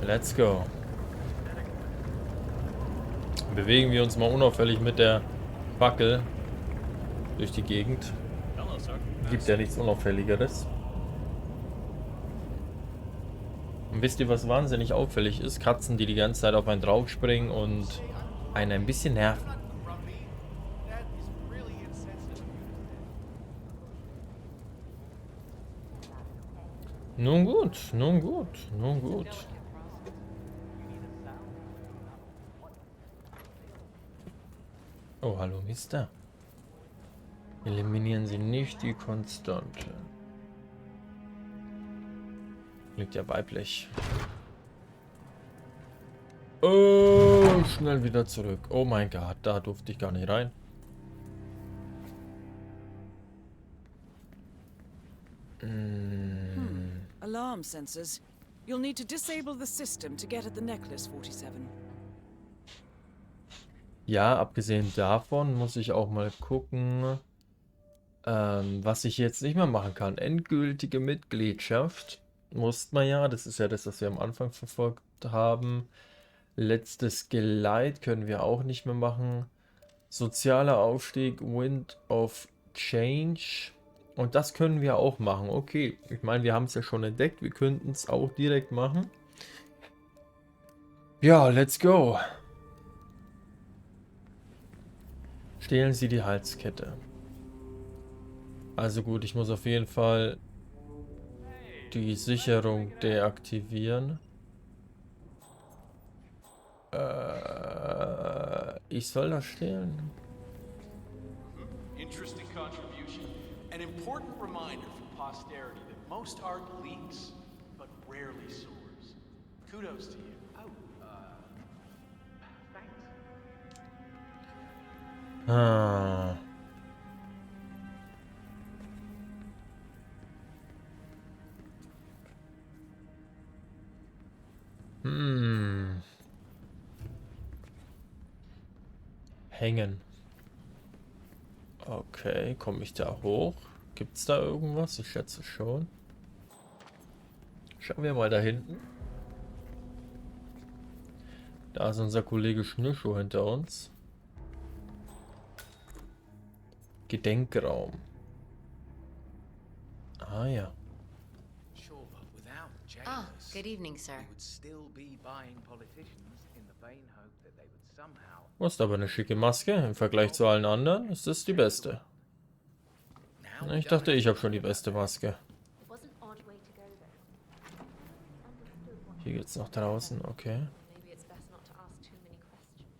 Let's go. Bewegen wir uns mal unauffällig mit der Fackel durch die Gegend. Gibt ja nichts Unauffälligeres. Und wisst ihr, was wahnsinnig auffällig ist? Katzen, die die ganze Zeit auf einen draufspringen und einen ein bisschen nerven. Nun gut, nun gut, nun gut. Oh, hallo, Mister. Eliminieren Sie nicht die Konstante. Liegt ja weiblich. Oh, schnell wieder zurück. Oh mein Gott, da durfte ich gar nicht rein. Alarm sensors. You'll need to disable the system to get at the necklace, 47. Ja, abgesehen davon muss ich auch mal gucken, was ich jetzt nicht mehr machen kann. Endgültige Mitgliedschaft musste man ja. Das ist ja das, was wir am Anfang verfolgt haben. Letztes Geleit können wir auch nicht mehr machen. Sozialer Aufstieg, Wind of Change. Und das können wir auch machen. Okay, ich meine, wir haben es ja schon entdeckt. Wir könnten es auch direkt machen. Ja, let's go. Stehlen Sie die Halskette. Also gut, ich muss auf jeden Fall die Sicherung deaktivieren. Ich soll das stehlen. Interesting contribution. An important reminder for posterity that most art leaks, but rarely soars. Kudos to you. Oh, thanks. Ah. Hängen. Okay, komme ich da hoch? Gibt es da irgendwas? Ich schätze schon. Schauen wir mal da hinten. Da ist unser Kollege Schnürschuh hinter uns. Gedenkraum. Ah ja. Sure, but without Ah, jailers, good evening, sir. we would still be buying politicians in the vain hope that they would somehow. Oh, ist aber eine schicke Maske. Im Vergleich zu allen anderen ist das die beste. Now we Ich don't dachte, have ich to habe schon die worry beste about Maske. It was an odd way to go, though. Understood what Hier geht's nach draußen, okay. maybe it's best not to ask too many questions.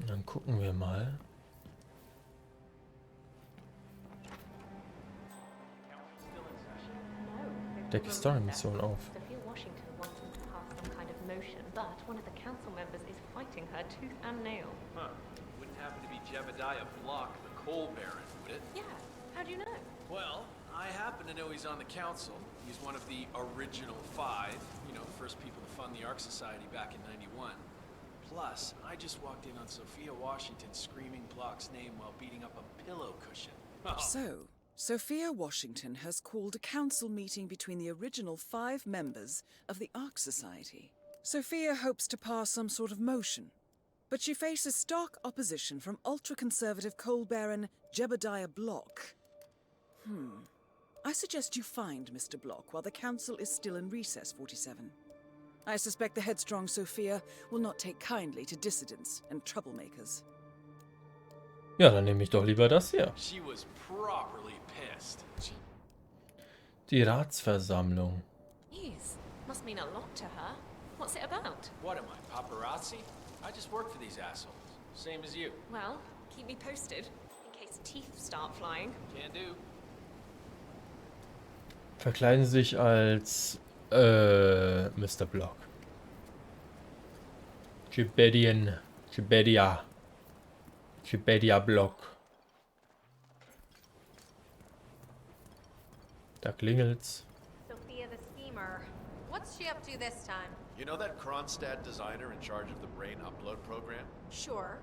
Dann gucken wir mal. Deck die Story-Mission auf. Sophia Washington wants them to pass some kind of motion, but one of the council members is fighting her tooth and nail. Huh. Wouldn't happen to be Jebediah Block, the coal baron, would it? Yeah, how do you know? Well, I happen to know he's on the council. He's one of the original five, you know, first people to fund the Arc Society back in '91. Plus, I just walked in on Sophia Washington screaming Block's name while beating up a pillow cushion. Oh, So, Sophia Washington has called a council meeting between the original 5 members of the Arc Society. Sophia hopes to pass some sort of motion, but she faces stark opposition from ultra-conservative coal baron Jebediah Block. I suggest you find Mr. Block while the council is still in recess, 47. I suspect the headstrong Sophia will not take kindly to dissidents and troublemakers. Ja, dann nehme ich doch lieber das hier. she was properly pissed. Die Ratsversammlung. Jeez, must mean a lot to her. What's it about? What am I, paparazzi? I just work for these assholes. Same as you. Well, keep me posted, in case teeth start flying. Can do. Verkleiden sich als Mr. Block. Jebedia Block. Da klingelt's. Sophia the schemer. What's she up to this time? You know that Kronstadt designer in charge of the brain upload program? Sure.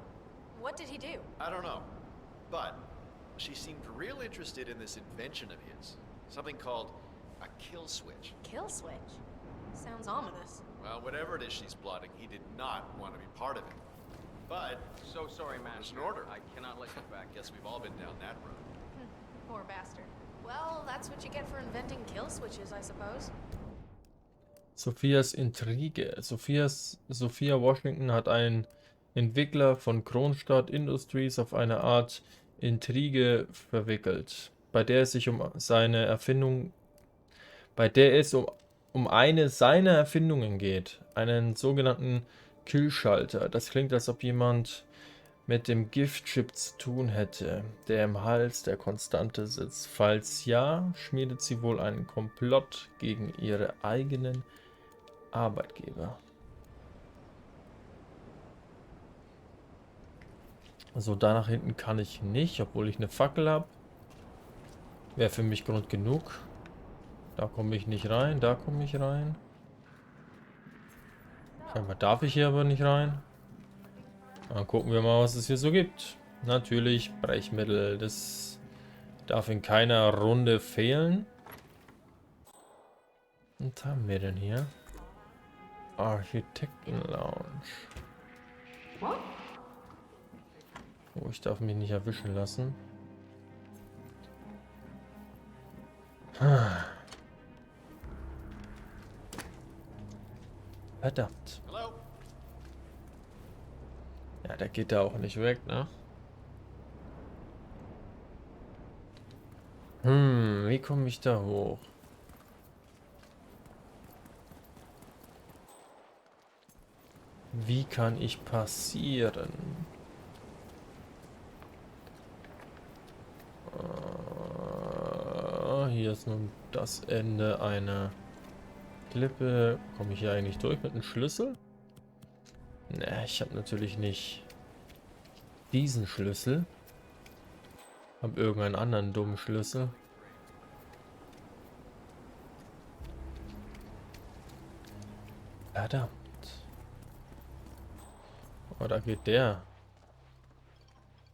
What did he do? I don't know. But She seemed real interested in this invention of his. Something called a kill switch. Kill switch? Sounds ominous. Well, whatever it is she's plotting, he did not want to be part of it. But So sorry, there's Master. an order. I cannot let you back. Guess we've all been down that road. Poor bastard. Well, that's what you get for inventing kill switches, I suppose. Sophias Intrige. Sophia Washington hat einen Entwickler von Kronstadt Industries auf eine Art Intrige verwickelt, bei der es sich um seine Erfindung, bei der es um eine seiner Erfindungen geht, einen sogenannten Killschalter. Das klingt, als ob jemand mit dem Giftchip zu tun hätte, der im Hals der Konstante sitzt. Falls ja, schmiedet sie wohl einen Komplott gegen ihre eigenen Arbeitgeber. Also da nach hinten kann ich nicht, obwohl ich eine Fackel habe. Wäre für mich Grund genug. Da komme ich nicht rein, da komme ich rein. Scheinbar darf ich hier aber nicht rein. Dann gucken wir mal, was es hier so gibt. Natürlich Brechmittel, das darf in keiner Runde fehlen. Was haben wir denn hier? Architekten-Lounge. Oh, ich darf mich nicht erwischen lassen. Verdammt. Hello? Ja, der geht da auch nicht weg, ne? Wie komme ich da hoch? Wie kann ich passieren? Hier ist nun das Ende einer Klippe. Komme ich hier eigentlich durch mit einem Schlüssel? Ne, ich habe natürlich nicht diesen Schlüssel. Hab irgendeinen anderen dummen Schlüssel. Verdammt. Oh, da geht der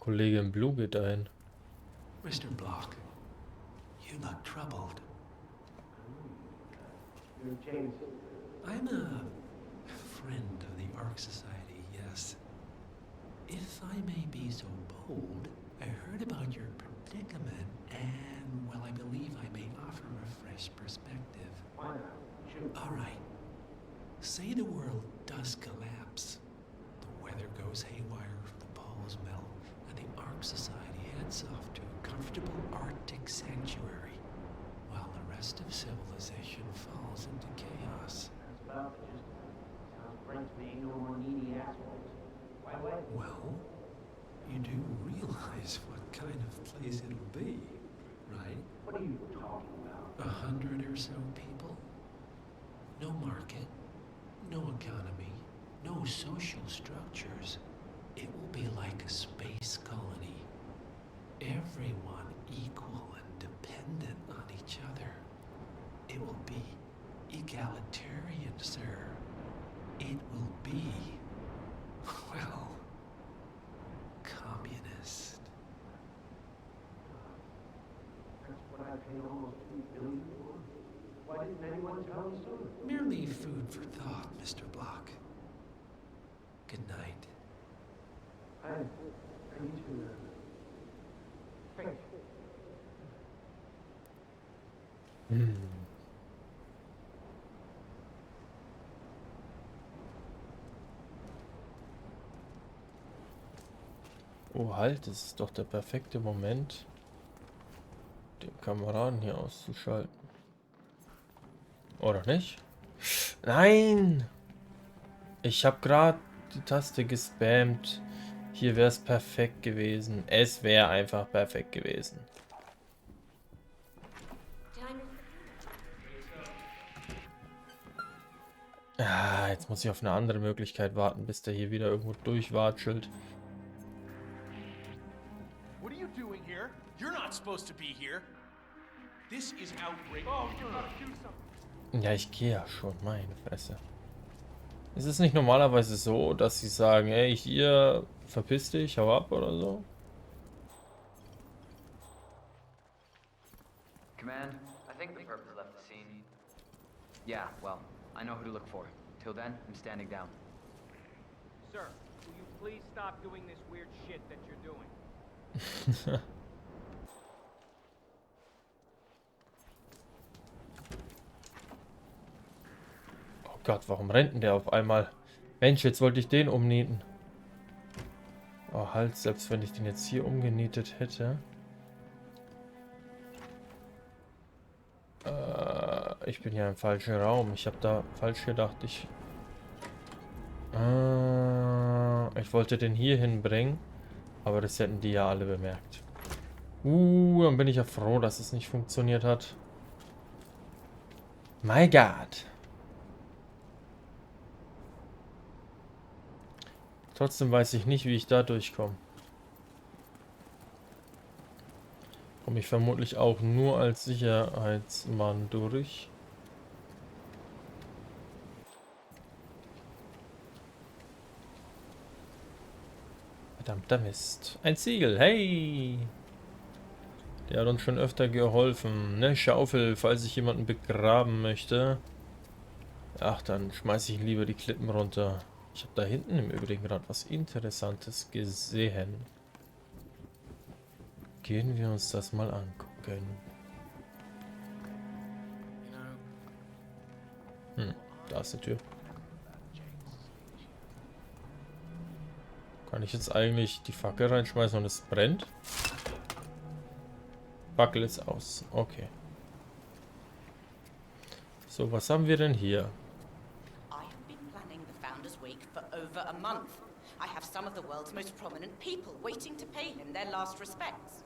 Kollege im Blue geht dahin. Mr. Block, you look troubled. I'm a friend of the Ark Society, yes. If I may be so bold, I heard about your predicament, and, well, I believe I may offer a fresh perspective. All right. Say the world does collapse. The weather goes haywire, the poles melt, and the Ark Society heads off to a comfortable Arctic sanctuary, while the rest of civilization falls into chaos. Well, you do realize what kind of place it'll be, right? What are you talking about? 100 or so people? No market, no economy, no social structures. It will be like a space colony. Everyone equal and dependent on each other. It will be egalitarian, sir. It will be, well, communist. That's what I paid almost $2 billion for. Why didn't anyone tell me sooner? Merely food for thought, Mr. Block. Good night. I need to... Oh, halt, das ist doch der perfekte Moment, den Kameraden hier auszuschalten. Oder nicht? Nein! Ich habe gerade die Taste gespammt. Hier wäre es perfekt gewesen. Es wäre einfach perfekt gewesen. Ah, jetzt muss ich auf eine andere Möglichkeit warten, bis der hier wieder irgendwo durchwatschelt. What are you doing here? You're not supposed to be here. This is outrageous. Oh, you gotta do something. Ja, ich gehe ja schon, meine Fresse. Ist es nicht normalerweise so, dass sie sagen, ey, hier, verpiss dich, hau ab oder so? Command, I think the perp has left the scene. Yeah, well, I know who to look for. Till then, I'm standing down. Sir, will you please stop doing this weird shit that you're doing? Oh Gott, warum rennt denn der auf einmal? Mensch, jetzt wollte ich den umnieten. Oh, halt, selbst wenn ich den jetzt hier umgenietet hätte. Ich bin ja im falschen Raum. Ich habe da falsch gedacht. Ich wollte den hier hinbringen. Aber das hätten die ja alle bemerkt. Dann bin ich ja froh, dass es nicht funktioniert hat. My God. Trotzdem weiß ich nicht, wie ich da durchkomme. Komme ich vermutlich auch nur als Sicherheitsmann durch. Verdammter Mist. Ein Ziegel, hey! Der hat uns schon öfter geholfen. Eine Schaufel, falls ich jemanden begraben möchte. Ach, dann schmeiße ich lieber die Klippen runter. Ich habe da hinten im Übrigen gerade was Interessantes gesehen. Gehen wir uns das mal angucken. Da ist die Tür. Kann ich jetzt eigentlich die Fackel reinschmeißen und es brennt? Fackel ist aus. Okay. So, was haben wir denn hier? I have been planning the Founders Week for over a month. I have some of the world's most prominent people waiting to pay him their last respects.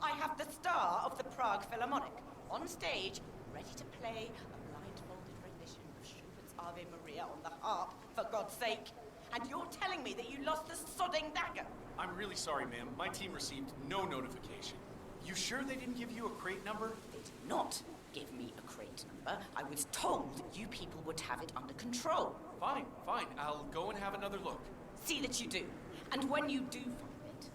I have the star of the Prague Philharmonic on stage, ready to play a blindfolded rendition of Schubert's Ave Maria on the harp, for God's sake. And you're telling me that you lost the sodding dagger? I'm really sorry, ma'am. My team received no notification. You sure they didn't give you a crate number? They did not give me a crate number. I was told you people would have it under control. Fine, fine. I'll go and have another look. See that you do. And when you do find it,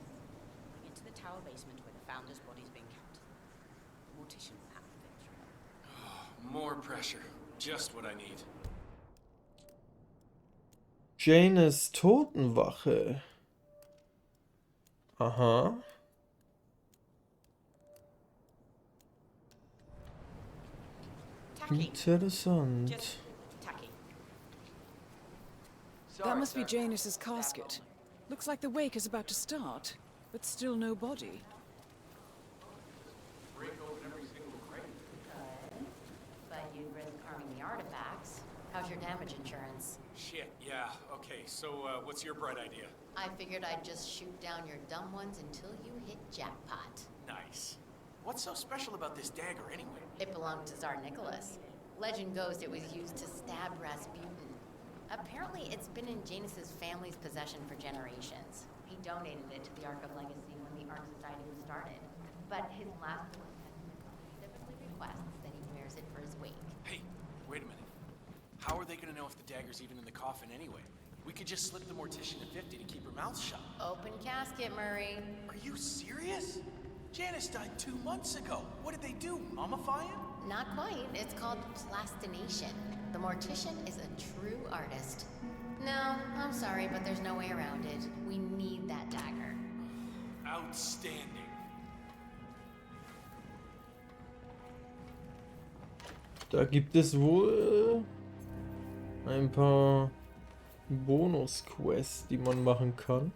bring it to the tower basement where the Founder's body's being kept. The mortician will have the victory. More pressure. Just what I need. Janes Totenwache. Aha. Interessant. Just tacky. That must be Janus's casket. Looks like the wake is about to start, but still no body. But you risk harming the artifacts. How's your damage insurance? Shit, yeah. Okay, so what's your bright idea? I figured I'd just shoot down your dumb ones until you hit jackpot. Nice. What's so special about this dagger, anyway? It belonged to Tsar Nicholas. Legend goes it was used to stab Rasputin. Apparently, it's been in Janus's family's possession for generations. He donated it to the Ark of Legacy when the Ark Society was started. But his last will and testament specifically requests that he wears it for his wake. Hey, wait a minute. How are they gonna know if the dagger's even in the coffin anyway? We could just slip the mortician a 50 to keep her mouth shut. Open casket, Murray. Are you serious? Janice died 2 months ago. What did they do, mummify him? Not quite. It's called plastination. The mortician is a true artist. No, I'm sorry, but there's no way around it. We need that dagger. Outstanding. Da gibt es wohl ein paar Bonus-Quests, die man machen kann.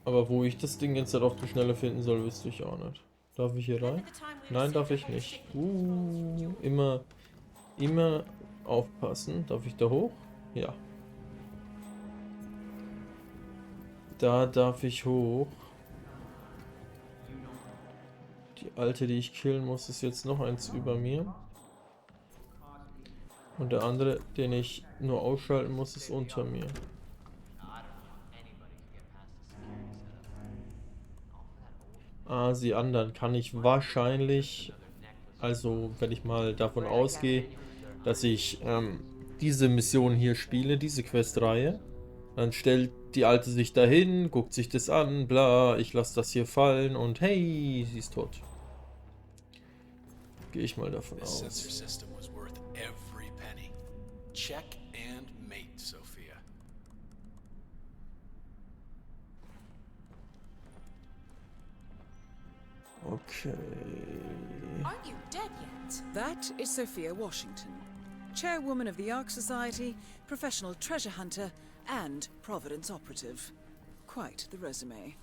Aber wo ich das Ding jetzt halt auf die Schnelle finden soll, wüsste ich auch nicht. Darf ich hier rein? Nein, darf ich nicht. Immer aufpassen. Darf ich da hoch? Ja. Da darf ich hoch. Die alte, die ich killen muss, ist jetzt noch eins über mir. Und der andere, den ich nur ausschalten muss, ist unter mir. Ah, die anderen kann ich wahrscheinlich, also wenn ich mal davon ausgehe, dass ich diese Mission hier spiele, diese Questreihe, dann stellt die Alte sich dahin, guckt sich das an, bla, ich lasse das hier fallen und hey, sie ist tot. Gehe ich mal davon This sensor aus. system was worth every penny. Check and mate, Sophia. Okay. Aren't you dead yet? That is Sophia Washington, chairwoman of the Ark Society, professional treasure hunter, and Providence operative. Quite the resume.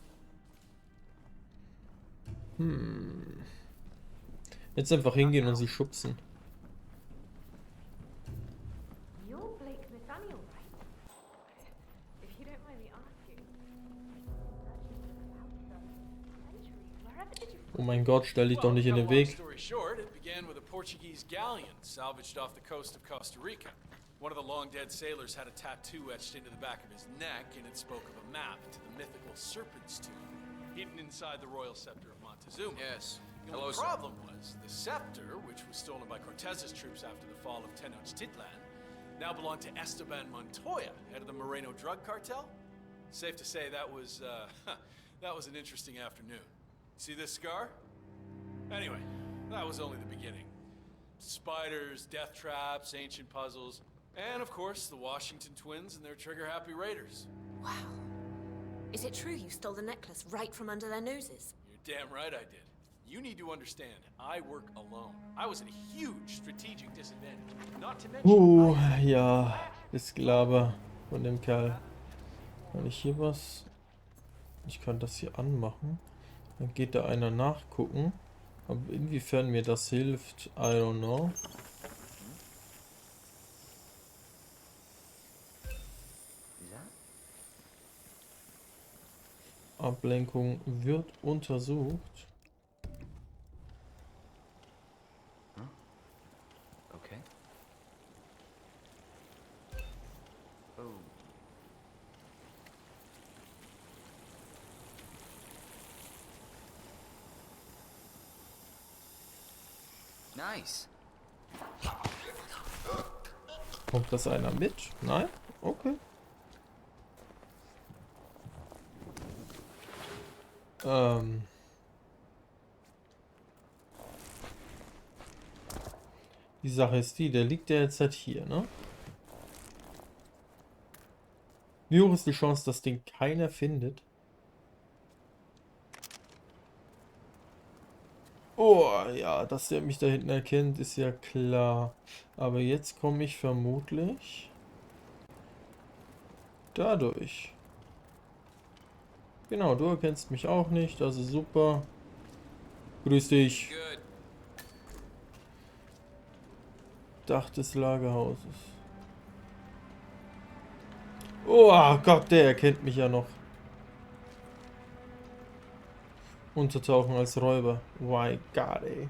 Jetzt einfach hingehen und sie schubsen. You're Blake Nathaniel, right? If you don't mind me asking, wherever did you Oh mein Gott, stell dich doch nicht in den Weg. Long story short, it began with a Portuguese galleon salvaged off the coast of Costa Rica. One of the long-dead sailors had a tattoo etched into the back of his neck, and it spoke of a map to the mythical Serpent's Tomb, hidden inside the royal scepter of Montezuma. Yes. You know, the problem was, the scepter, which was stolen by Cortez's troops after the fall of Tenochtitlan, now belonged to Esteban Montoya, head of the Moreno drug cartel. Safe to say that was an interesting afternoon. See this scar? Anyway, that was only the beginning. Spiders, death traps, ancient puzzles, and of course, the Washington twins and their trigger-happy raiders. Wow. Is it true you stole the necklace right from under their noses? You're damn right I did. You need to understand, I work alone. I was at a huge strategic disadvantage. Not to mention... Ja, das Gelaber von dem Kerl. Kann ich hier was? Ich kann das hier anmachen. Dann geht da einer nachgucken. Aber inwiefern mir das hilft, I don't know. Ablenkung wird untersucht. Okay. Oh. Nice. Kommt das einer mit? Nein? Okay. Die Sache ist die, der liegt ja jetzt halt hier, ne? Wie hoch ist die Chance, dass den keiner findet? Oh, ja, dass der mich da hinten erkennt, ist ja klar. Aber jetzt komme ich vermutlich dadurch. Genau, du erkennst mich auch nicht, also super. Grüß dich. Dach des Lagerhauses. Oh Gott, der erkennt mich ja noch. Untertauchen als Räuber. My God, ey.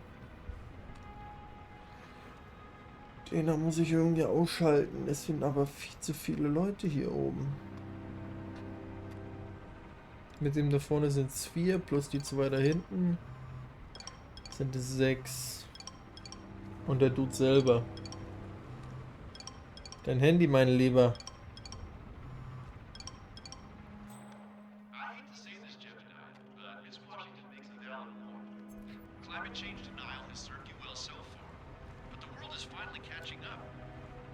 Den da muss ich irgendwie ausschalten. Es sind aber viel zu viele Leute hier oben. Mit dem da vorne sind es 4, plus die 2 da hinten. Sind es 6. Und der Dude selber. Dein Handy, mein Lieber. Climate change denial has served you well so far, but the world is finally catching up.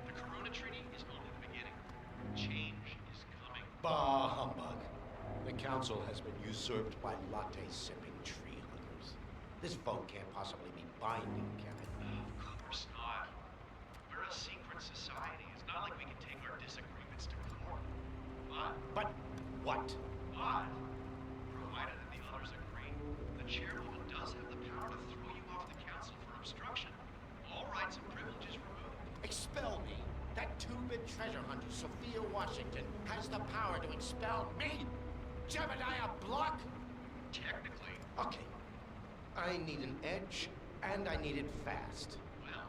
The Corona Treaty is only the beginning. Change is coming. Bah humbug. The council has been usurped by latte-sipping tree huggers. This vote can't possibly be binding, can it? Of course not. We're a secret society. It's not like we can take our disagreements to court. But what? But, provided that the others agree, the chairwoman does have the power to throw you off the council for obstruction. All rights and privileges removed. Expel me? That two-bit treasure hunter, Sophia Washington, has the power to expel me? Jebediah Block? Technically. Okay. I need an edge, and I need it fast. Well,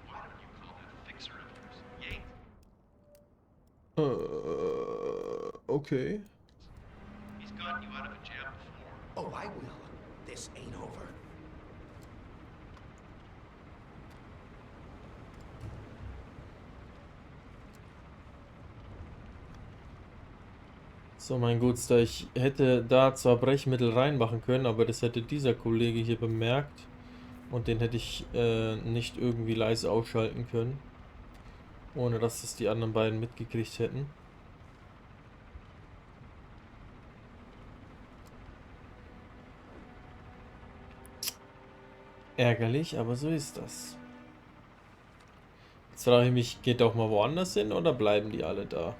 why don't you call that fixer of yours? Yay? Okay. He's gotten you out of a jam before. Oh, I will. This ain't over. So, mein Gutster, ich hätte da zwar Brechmittel reinmachen können, aber das hätte dieser Kollege hier bemerkt. Und den hätte ich nicht irgendwie leise ausschalten können. Ohne dass es die anderen beiden mitgekriegt hätten. Ärgerlich, aber so ist das. Jetzt frage ich mich, geht auch mal woanders hin oder bleiben die alle da?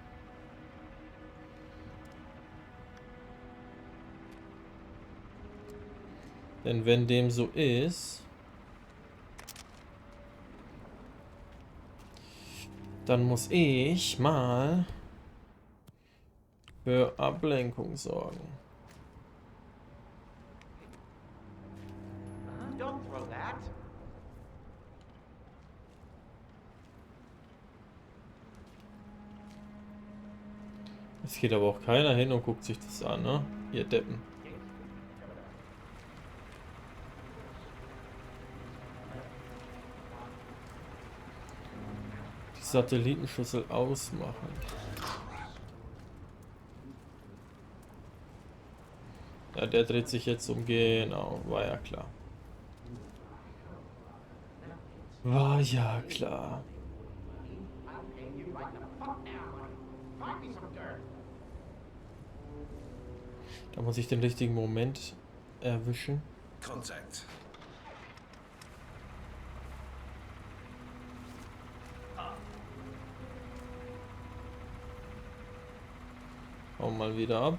Denn wenn dem so ist, dann muss ich mal für Ablenkung sorgen. Don't throw that. Es geht aber auch keiner hin und guckt sich das an, ne? Ihr Deppen. Die Satellitenschüssel ausmachen. Ja, der dreht sich jetzt um. Genau, war ja klar. War ja klar. Da muss ich den richtigen Moment erwischen. Contact. Hau mal wieder ab.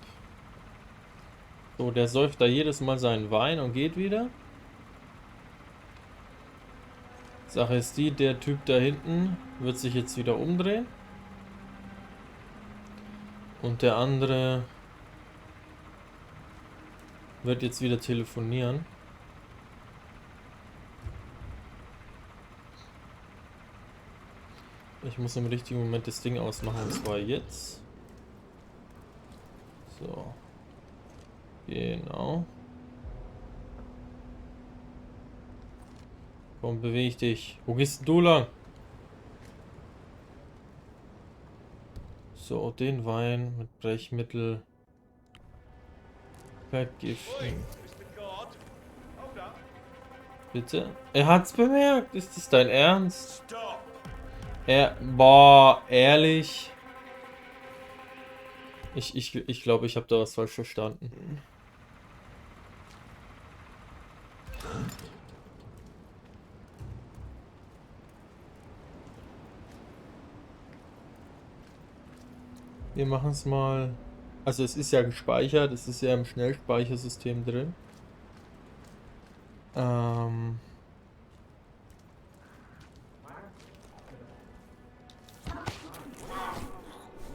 So, der säuft da jedes Mal seinen Wein und geht wieder. Sache ist die, der Typ da hinten wird sich jetzt wieder umdrehen. Und der andere wird jetzt wieder telefonieren. Ich muss im richtigen Moment das Ding ausmachen, und zwar jetzt. So. Genau. Komm, beweg dich. Wo gehst du lang? So, den Wein mit Brechmittel vergiften. Bitte? Er hat's bemerkt. Ist das dein Ernst? Boah, ehrlich. Ich glaube, ich habe da was falsch verstanden. Wir machen es mal. Also es ist ja gespeichert, es ist ja im Schnellspeichersystem drin.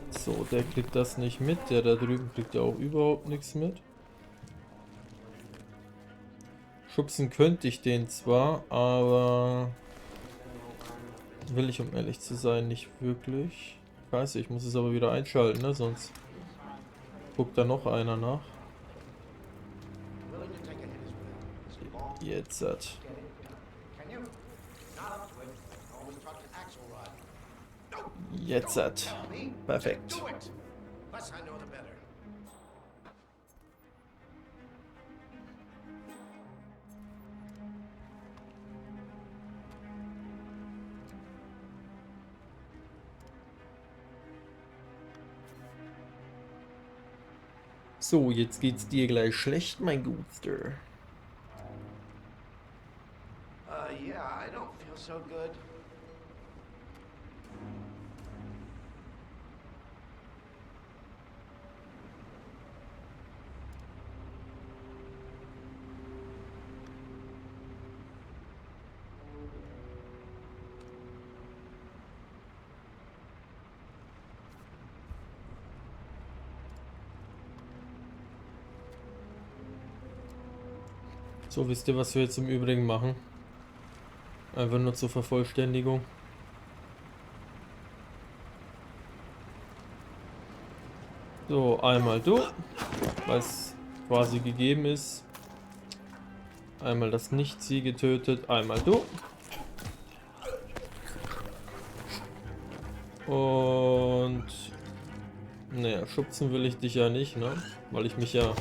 So, der kriegt das nicht mit. Der da drüben kriegt ja auch überhaupt nichts mit. Schubsen könnte ich den zwar, aber will ich, um ehrlich zu sein, nicht wirklich. Scheiße, ich muss es aber wieder einschalten, ne? Sonst guckt da noch einer nach. Jetzt hat. Jetzt hat. Perfekt. So, jetzt geht's dir gleich schlecht, mein Gutster. Yeah, I don't feel so good. So, wisst ihr, was wir jetzt im Übrigen machen? Einfach nur zur Vervollständigung. So, einmal du, weil es quasi gegeben ist. Einmal das Nicht-Sie getötet, einmal du. Und naja, schubsen will ich dich ja nicht, ne? Weil ich mich ja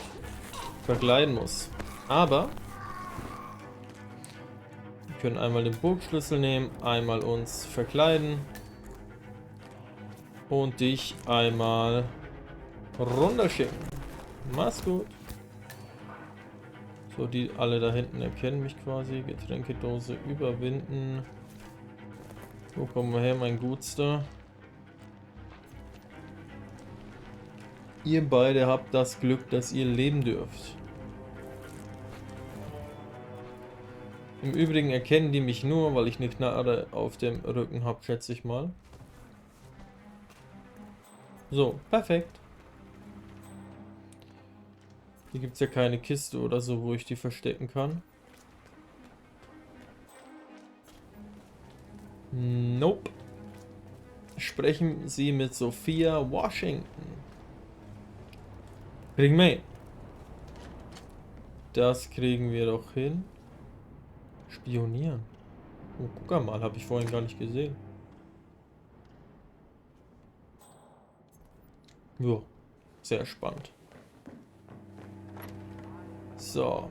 verkleiden muss. Aber können einmal den Burgschlüssel nehmen, einmal uns verkleiden und dich einmal runterschicken. Mach's gut. So, die alle da hinten erkennen mich quasi. Getränkedose überwinden. Wo kommen wir her, mein Gutster? Ihr beide habt das Glück, dass ihr leben dürft. Im Übrigen erkennen die mich nur, weil ich eine Knarre auf dem Rücken habe, schätze ich mal. So, perfekt. Hier gibt es ja keine Kiste oder so, wo ich die verstecken kann. Nope. Sprechen Sie mit Sophia Washington. Kriegen wir hin. Das kriegen wir doch hin. Spionieren. Oh, guck mal, habe ich vorhin gar nicht gesehen. Jo, sehr spannend. So.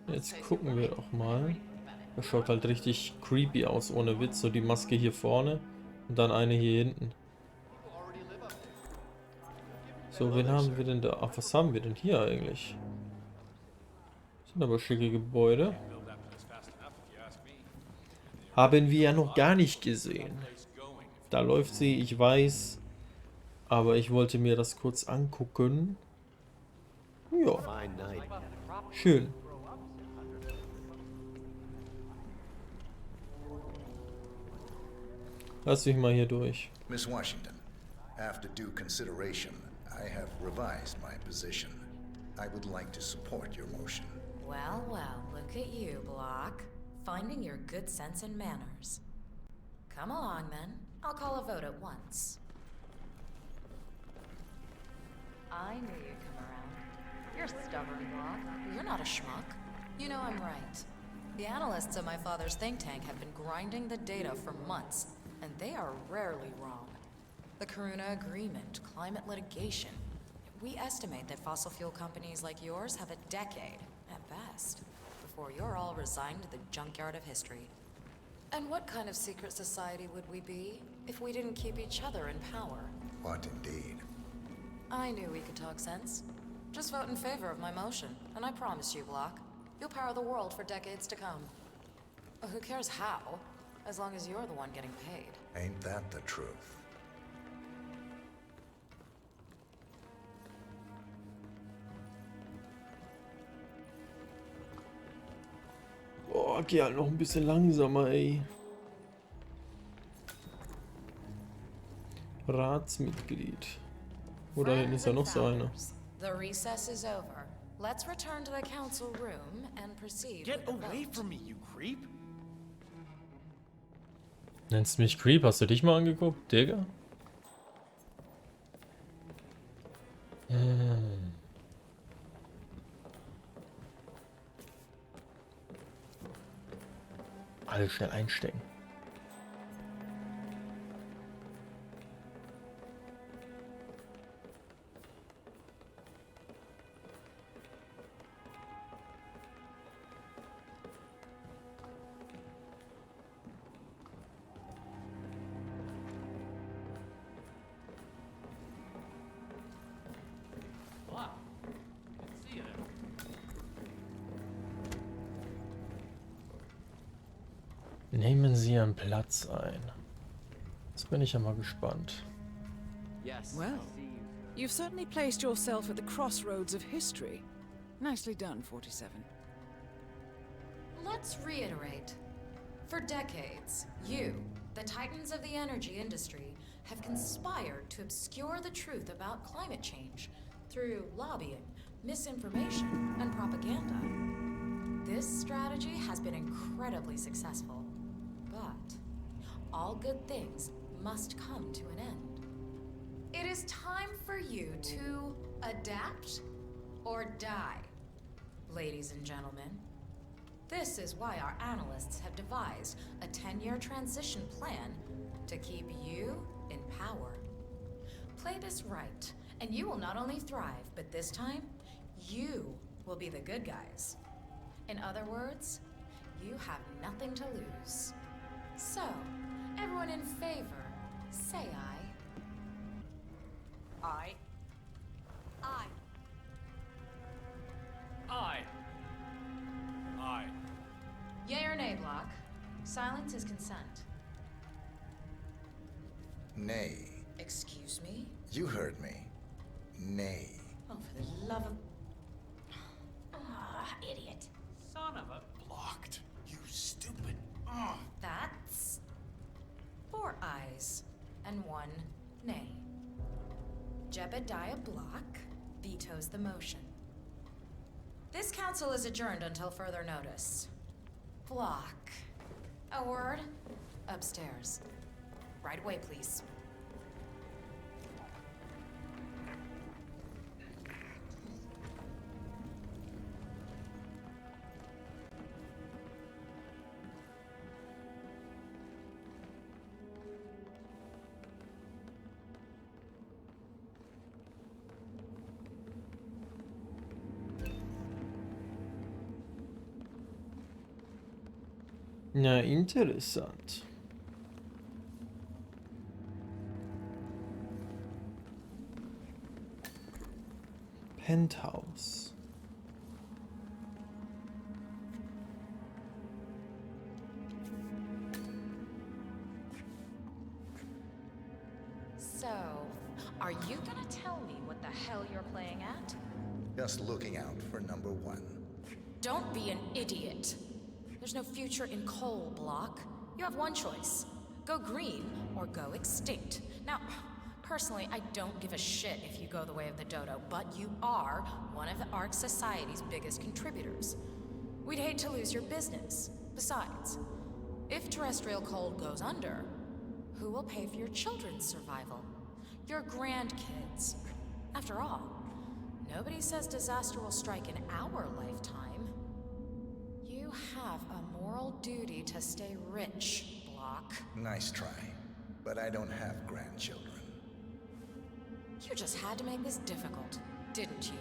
Jetzt gucken wir doch mal. Das schaut halt richtig creepy aus, ohne Witz. So die Maske hier vorne und dann eine hier hinten. So, wen haben wir denn da? Ach, was haben wir denn hier eigentlich? Das sind aber schicke Gebäude. Haben wir ja noch gar nicht gesehen. Da läuft sie, ich weiß. Aber ich wollte mir das kurz angucken. Ja. Schön. Lass mich mal hier durch. Miss Washington, after due consideration, I have revised my position. I would like to support your motion. Well, well, look at you, Block. Finding your good sense and manners. Come along, then. I'll call a vote at once. I knew you'd come around. You're stubborn, Block. You're not a schmuck. You know I'm right. The analysts at my father's think tank have been grinding the data for months, and they are rarely wrong. The Karuna Agreement, climate litigation. We estimate that fossil fuel companies like yours have a decade, at best, before you're all resigned to the junkyard of history. And what kind of secret society would we be if we didn't keep each other in power? What indeed? I knew we could talk sense. Just vote in favor of my motion, and I promise you, Block, you'll power the world for decades to come. Who cares how, as long as you're the one getting paid. Ain't that the truth? Boah, geh halt noch ein bisschen langsamer, ey. Ratsmitglied. Oder hinten ist ja noch so einer. The recess is over. Let's return to the council room and proceed. Get away from me, you creep! Nennst mich Creep? Hast du dich mal angeguckt, Digga? Alle schnell einstecken. Nehmen Sie Ihren Platz ein. Jetzt bin ich ja mal gespannt. Well, you've certainly placed yourself at the crossroads of history. Nicely done, 47. Let's reiterate. For decades, you, the titans of the energy industry, have conspired to obscure the truth about climate change through lobbying, misinformation, and propaganda. This strategy has been incredibly successful, but all good things must come to an end. It is time for you to adapt or die, ladies and gentlemen. This is why our analysts have devised a 10-year transition plan to keep you in power. Play this right, and you will not only thrive, but this time, You will be the good guys. In other words, you have nothing to lose. So, everyone in favor, say aye. Aye. Aye. Aye. Aye. Yay or nay, Block? Silence is consent. Nay. Excuse me? You heard me. Nay. Oh, for the love of... Ah, idiot. Son of a... Blocked. You stupid... Ugh. That's 4 ayes and 1 nay. Jebediah Block vetoes the motion. This council is adjourned until further notice. Block. A word? Upstairs. Right away, please. Ja, interessant. Penthouse. So, are you gonna tell me what the hell you're playing at? Just looking out for number 1. Don't be an idiot. There's no future in coal, Block. You have one choice. Go green or go extinct. Now, personally, I don't give a shit if you go the way of the dodo, but you are one of the Ark Society's biggest contributors. We'd hate to lose your business. Besides, if terrestrial coal goes under, who will pay for your children's survival? Your grandkids. After all, nobody says disaster will strike in our lifetime. You have a moral duty to stay rich, Block. Nice try, but I don't have grandchildren. You just had to make this difficult, didn't you?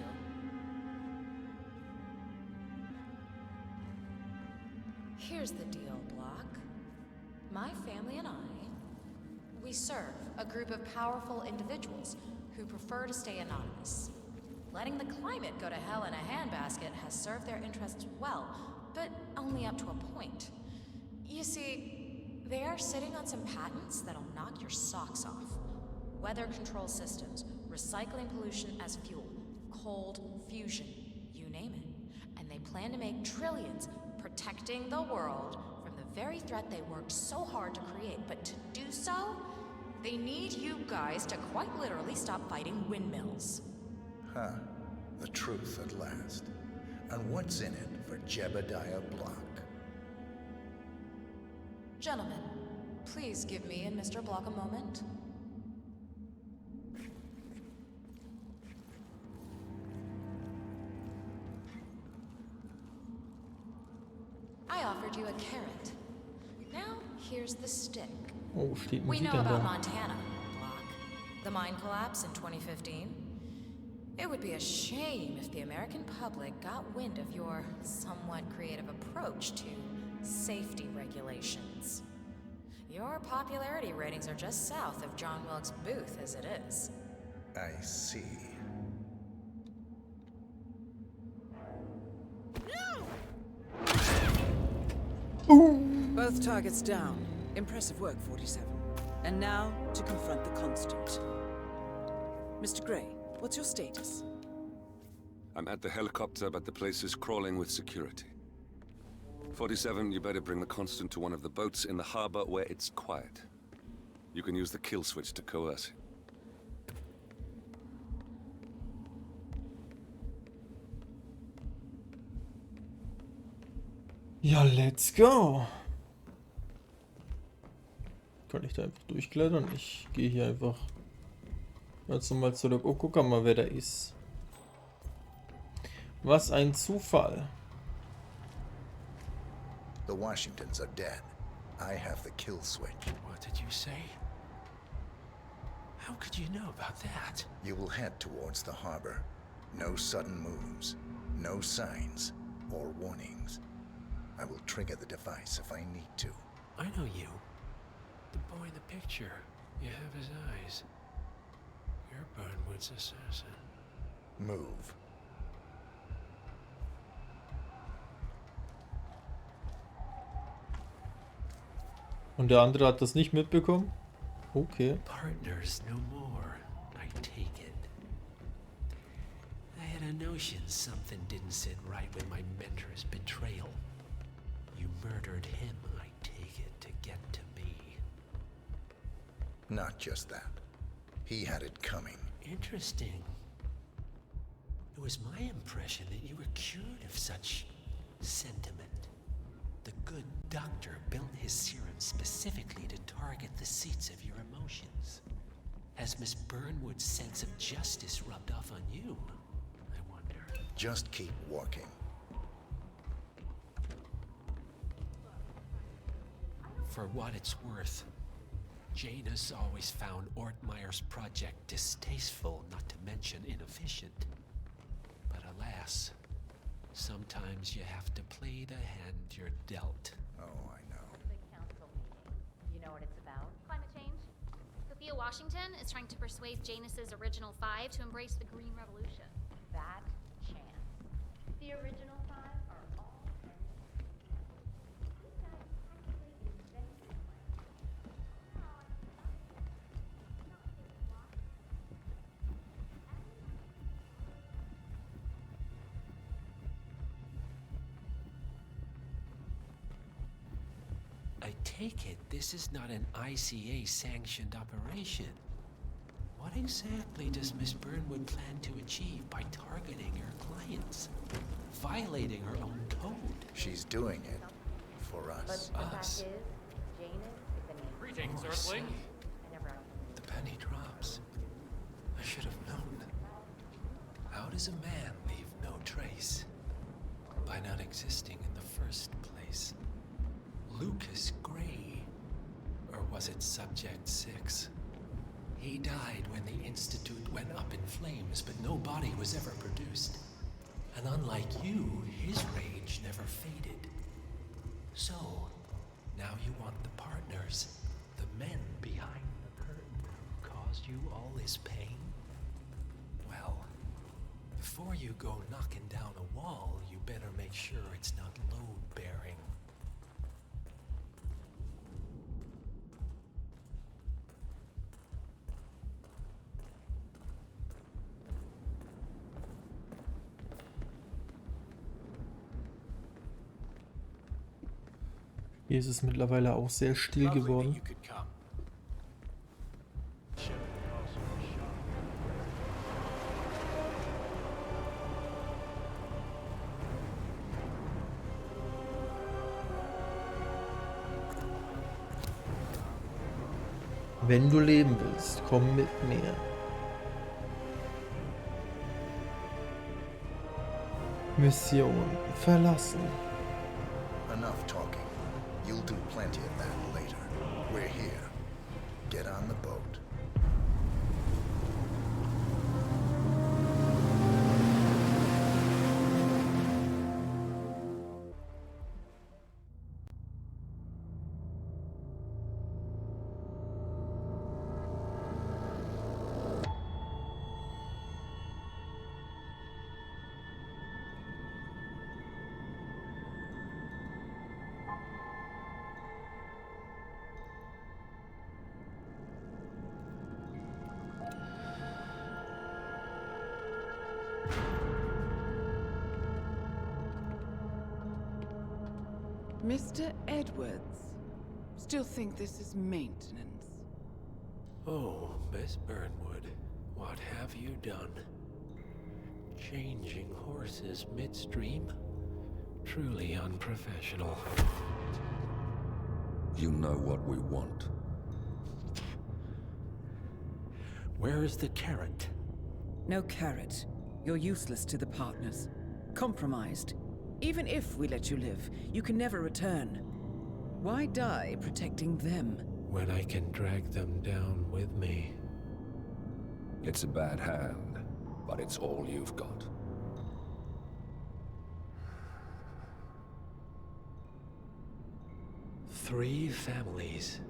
Here's the deal, Block. My family and I, we serve a group of powerful individuals who prefer to stay anonymous. Letting the climate go to hell in a handbasket has served their interests well, but only up to a point. You see, they are sitting on some patents that'll knock your socks off. Weather control systems, recycling pollution as fuel, cold fusion, you name it. And they plan to make trillions protecting the world from the very threat they worked so hard to create. But to do so, they need you guys to quite literally stop fighting windmills. Huh. The truth at last. And what's in it for Jebediah Block? Gentlemen, please give me and Mr. Block a moment. I offered you a carrot. Now, here's the stick. Oh, steht We Musik know denn about da? Montana, Block. The mine collapse in 2015. It would be a shame if the American public got wind of your somewhat creative approach to safety regulations. Your popularity ratings are just south of John Wilkes Booth as it is. I see. Both targets down. Impressive work, 47. And now, to confront the Constant. Mr. Gray, what's your status? I'm at the helicopter, but the place is crawling with security. 47, you better bring the Constant to one of the boats in the harbor where it's quiet. You can use the kill switch to coerce him. Ja, let's go. Kann ich da einfach durchklettern? Ich gehe hier einfach jetzt nochmal zurück. Oh, guck mal, wer da ist. Was ein Zufall. The Washingtons are dead. I have the kill switch. What did you say? How could you know about that? You will head towards the harbor. No sudden moves, no signs or warnings. I will trigger the device if I need to. I know you. The boy in the picture. You have his eyes. You're Burnwood's assassin. Move. Und der andere hat das nicht mitbekommen? Okay. Partners no more, I take it. I had a notion something didn't sit right with my mentor's betrayal. You murdered him, I take it, to get to me. Not just that. He had it coming. Interesting. It was my impression that you were cured of such sentiment. The good doctor built his serum specifically to target the seats of your emotions. Has Miss Burnwood's sense of justice rubbed off on you? I wonder. Just keep walking. For what it's worth, Janus always found Ortmeyer's project distasteful, not to mention inefficient. But alas, sometimes you have to play the hand you're dealt. Oh, I know. The council meeting. You know what it's about? Climate change. Sophia Washington is trying to persuade Janus's original 5 to embrace the Green Revolution. That chance. The original 5 are all I take it this is not an ICA-sanctioned operation. What exactly does Miss Burnwood plan to achieve by targeting her clients? Violating her own code? She's doing it for us. But the fact is, Janus is the name. Greetings, Oh, Earthling. I never The penny drops. I should have known. How does a man leave no trace? By not existing in the first place. Lucas Gray. Or was it Subject 6? He died when the Institute went up in flames, but no body was ever produced. And unlike you, his rage never faded. So, now you want the partners, the men behind the curtain who caused you all this pain? Well, before you go knocking down a wall, you better make sure it's not load-bearing. Hier ist es mittlerweile auch sehr still geworden. You could come. Wenn du leben willst, komm mit mir. Mission verlassen. Enough talking. You'll do plenty of that later. We're here. Get on the boat. Mr. Edwards, still think this is maintenance? Oh, Miss Burnwood, what have you done? Changing horses midstream? Truly unprofessional. You know what we want. Where is the carrot? No carrot. You're useless to the partners. Compromised. Even if we let you live, you can never return. Why die protecting them? When I can drag them down with me. It's a bad hand. but it's all you've got. Three families.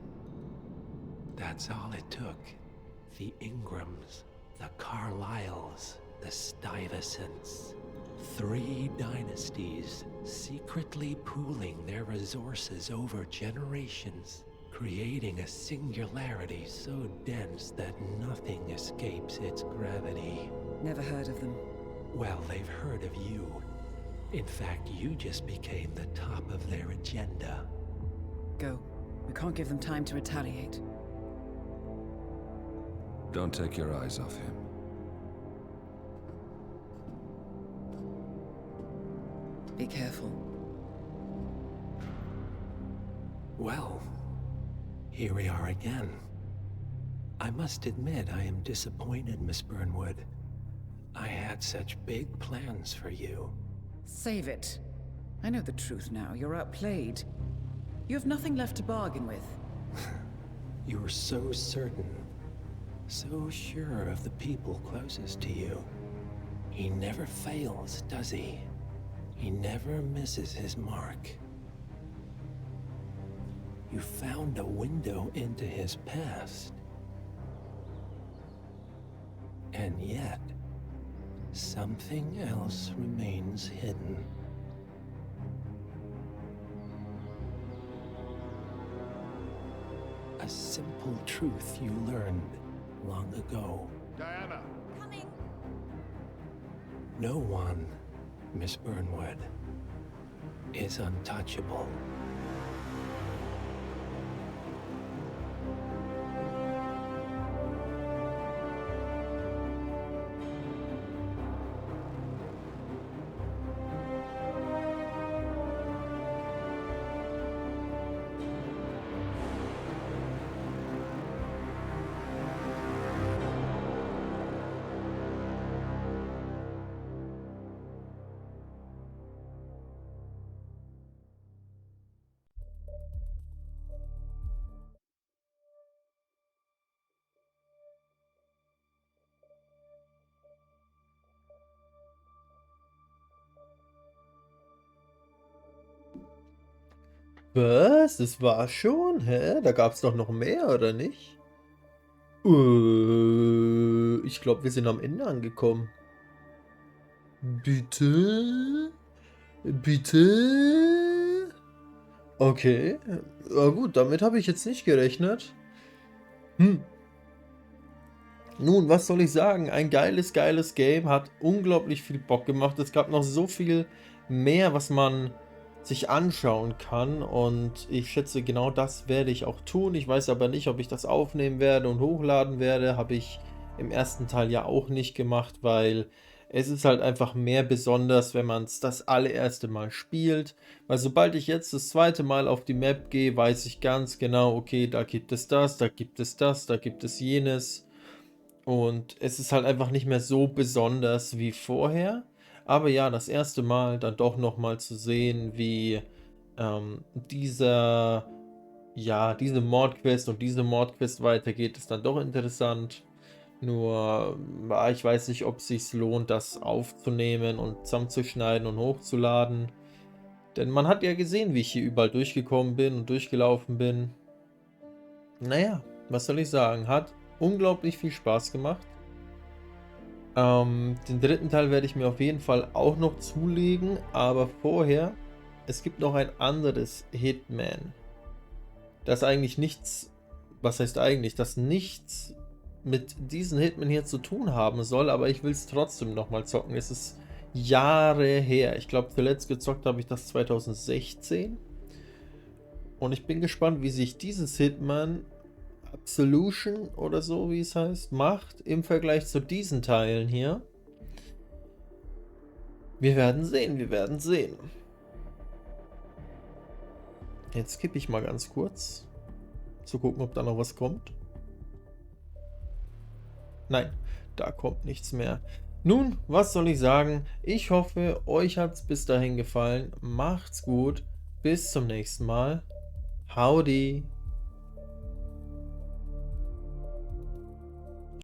That's all it took. The Ingrams, the Carlyles, the Stuyvesants. 3 dynasties secretly pooling their resources over generations, creating a singularity so dense that nothing escapes its gravity. Never heard of them. Well, they've heard of you. In fact, you just became the top of their agenda. Go. We can't give them time to retaliate. Don't take your eyes off him. Be careful. Well, here we are again. I must admit I am disappointed, Miss Burnwood. I had such big plans for you. Save it. I know the truth now. You're outplayed. You have nothing left to bargain with. You were so certain, so sure of the people closest to you. He never fails, does he? He never misses his mark. You found a window into his past. And yet, something else remains hidden. A simple truth you learned long ago. Diana! Coming! No one, Miss Burnwood, is untouchable. Was? Das war schon? Hä? Da gab es doch noch mehr, oder nicht? Ich glaube, wir sind am Ende angekommen. Bitte? Bitte? Okay. Na gut, damit habe ich jetzt nicht gerechnet. Nun, was soll ich sagen? Ein geiles Game. Hat unglaublich viel Bock gemacht. Es gab noch so viel mehr, was man sich anschauen kann, und ich schätze, genau das werde ich auch tun. Ich weiß aber nicht, ob ich das aufnehmen werde und hochladen werde. Habe ich im ersten Teil ja auch nicht gemacht, weil es ist halt einfach mehr besonders, wenn man es das allererste Mal spielt. Weil sobald ich jetzt das zweite Mal auf die Map gehe, weiß ich ganz genau, okay, da gibt es das, da gibt es das, da gibt es jenes. Und es ist halt einfach nicht mehr so besonders wie vorher. Aber ja, das erste Mal dann doch nochmal zu sehen, wie diese Mordquest und diese Mordquest weitergeht, ist dann doch interessant. Nur, ich weiß nicht, ob es sich lohnt, das aufzunehmen und zusammenzuschneiden und hochzuladen. Denn man hat ja gesehen, wie ich hier überall durchgekommen bin und durchgelaufen bin. Naja, was soll ich sagen? Hat unglaublich viel Spaß gemacht. Den dritten Teil werde ich mir auf jeden Fall auch noch zulegen, aber vorher, es gibt noch ein anderes Hitman, das eigentlich nichts, was heißt eigentlich, das nichts mit diesem Hitman hier zu tun haben soll, aber ich will es trotzdem nochmal zocken. Es ist Jahre her, ich glaube zuletzt gezockt habe ich das 2016, und ich bin gespannt, wie sich dieses Hitman Absolution oder so, wie es heißt, macht im Vergleich zu diesen Teilen hier. Wir werden sehen, wir werden sehen. Jetzt skippe ich mal ganz kurz, zu gucken, ob da noch was kommt. Nein, da kommt nichts mehr. Nun, was soll ich sagen? Ich hoffe, euch hat es bis dahin gefallen. Macht's gut, bis zum nächsten Mal. Howdy!